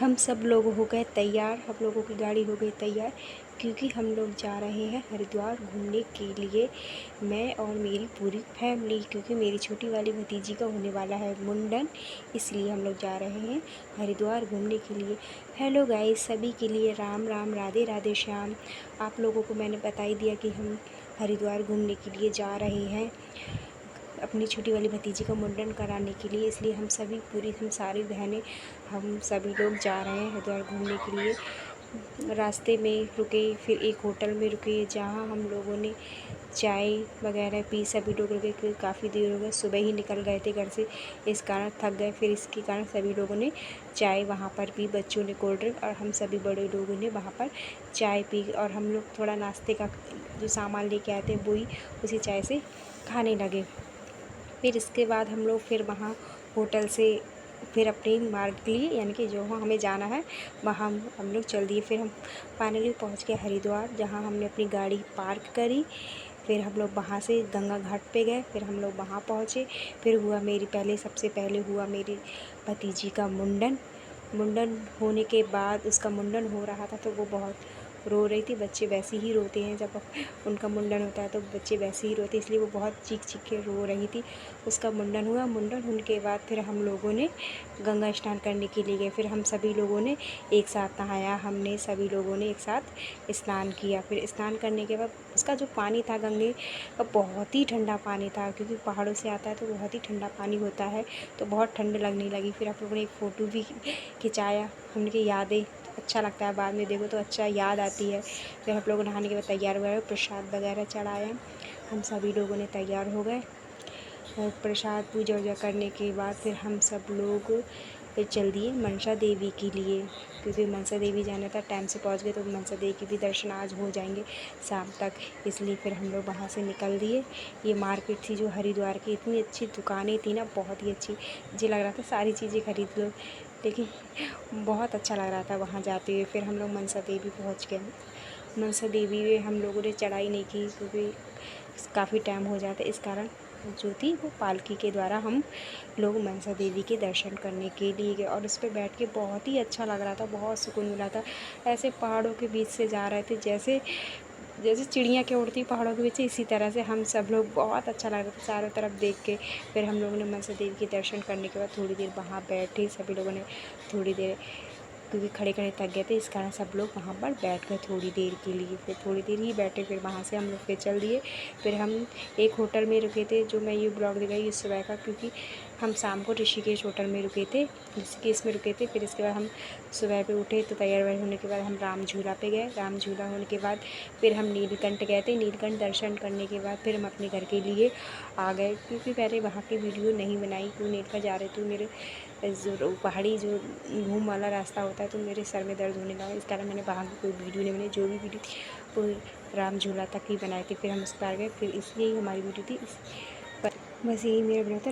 हम सब लोग हो गए तैयार, हम लोगों की गाड़ी हो गई तैयार, क्योंकि हम लोग जा रहे हैं हरिद्वार घूमने के लिए। मैं और मेरी पूरी फैमिली, क्योंकि मेरी छोटी वाली भतीजी का होने वाला है मुंडन, इसलिए हम लोग जा रहे हैं हरिद्वार घूमने के लिए। हेलो गाइस, सभी के लिए राम राम, राधे राधे श्याम। आप लोगों को मैंने बता ही दिया कि हम हरिद्वार घूमने के लिए जा रहे हैं अपनी छोटी वाली भतीजी का मुंडन कराने के लिए, इसलिए हम सारी बहनें, हम सभी लोग जा रहे हैं हरिद्वार घूमने के लिए। रास्ते में रुके, फिर एक होटल में रुके जहाँ हम लोगों ने चाय वगैरह पी। सभी लोग रुके क्योंकि काफ़ी देर हो गई, सुबह ही निकल गए थे घर से, इस कारण थक गए। फिर इसके कारण सभी लोगों ने चाय वहाँ पर पी, बच्चों ने कोल्ड ड्रिंक और हम सभी बड़े लोगों ने वहाँ पर चाय पी। और हम लोग थोड़ा नाश्ते का जो सामान लेके आए थे वही उसी चाय से खाने लगे। फिर इसके बाद हम लोग फिर वहाँ होटल से फिर अपने मार्ग के लिए, यानी कि जो हमें जाना है वहाँ हम लोग चल दिए। फिर हम फाइनली पहुँच गए हरिद्वार, जहाँ हमने अपनी गाड़ी पार्क करी। फिर हम लोग वहाँ से गंगा घाट पे गए, फिर हम लोग वहाँ पहुँचे। फिर सबसे पहले हुआ मेरी भतीजी का मुंडन होने के बाद, उसका मुंडन हो रहा था तो वो बहुत रो रही थी। बच्चे वैसे ही रोते हैं, जब उनका मुंडन होता है तो बच्चे वैसे ही रोते, इसलिए वो बहुत चीख के रो रही थी। उसका मुंडन हुआ, मुंडन होने के बाद फिर हम लोगों ने गंगा स्नान करने के लिए गए। फिर हम सभी लोगों ने एक साथ नहाया, हमने सभी लोगों ने एक साथ स्नान किया। फिर स्नान करने के बाद उसका जो पानी था गंगे का, बहुत ही ठंडा पानी था, क्योंकि पहाड़ों से आता है तो बहुत ही ठंडा पानी होता है, तो बहुत ठंड लगने लगी। फिर आप लोगों ने एक फ़ोटो भी खिंचाया, हमने यादें, अच्छा लगता है बाद में देखो तो अच्छा याद आती है। फिर हम लोग नहाने के बाद तैयार हुए, प्रसाद वगैरह चढ़ाया, हम सभी लोगों ने तैयार हो गए। और प्रसाद पूजा वूजा करने के बाद फिर हम सब लोग फिर चल दिए मनसा देवी के लिए, क्योंकि मनसा देवी जाना था। टाइम से पहुंच गए तो मनसा देवी के भी दर्शन आज हो जाएंगे शाम तक, इसलिए फिर हम लोग वहाँ से निकल दिए। ये मार्केट थी जो हरिद्वार की, इतनी अच्छी दुकानें थी ना, बहुत ही अच्छी। मुझे लग रहा था सारी चीज़ें खरीद लो, लेकिन बहुत अच्छा लग रहा था वहाँ जाते हुए। फिर हम लोग मनसा देवी पहुँच गए। मनसा देवी में हम लोगों ने चढ़ाई नहीं की, क्योंकि काफ़ी टाइम हो जाता है, इस कारण जो थी वो पालकी के द्वारा हम लोग मनसा देवी के दर्शन करने के लिए गए। और उस पर बैठ के बहुत ही अच्छा लग रहा था, बहुत सुकून मिला था। ऐसे पहाड़ों के बीच से जा रहे थे, जैसे जैसे चिड़ियाँ के उड़ती पहाड़ों के बीच से, इसी तरह से हम सब लोग, बहुत अच्छा लग रहा था चारों तरफ देख के। फिर हम लोगों ने मनसा देवी के दर्शन करने के बाद थोड़ी देर वहाँ बैठे, सभी लोगों ने थोड़ी देर, क्योंकि खड़े खड़े थक गए थे, इस कारण सब लोग वहाँ पर बैठ गए थोड़ी देर के लिए। फिर थोड़ी देर ही बैठे, फिर वहाँ से हम लोग फिर चल दिए। फिर हम एक होटल में रुके थे, जो मैं ये ब्लॉग दिखाई इस सुबह का, क्योंकि हम शाम को ऋषिकेश होटल में रुके थे, ऋषिकेश में रुके थे। फिर इसके बाद हम सुबह पे उठे तो तैयार वैयार होने के बाद हम राम झूला पे गए। राम झूला होने के बाद फिर हम नीलकंठ गए थे। नीलकंठ दर्शन करने के बाद फिर हम अपने घर के लिए आ गए, क्योंकि पहले वहाँ की वीडियो नहीं बनाई, क्योंकि नीलकंठ जा रहे थे, मेरे जो पहाड़ी जो घूम वाला रास्ता होता है तो मेरे सर में दर्द होने लगा, इस कारण मैंने वहाँ की कोई वीडियो नहीं बनाई। जो भी वीडियो थी वो राम झूला तक ही बनाई थी। फिर हम उस पर आ गए, फिर इसलिए ही हमारी वीडियो थी बस यही मेरा बना था।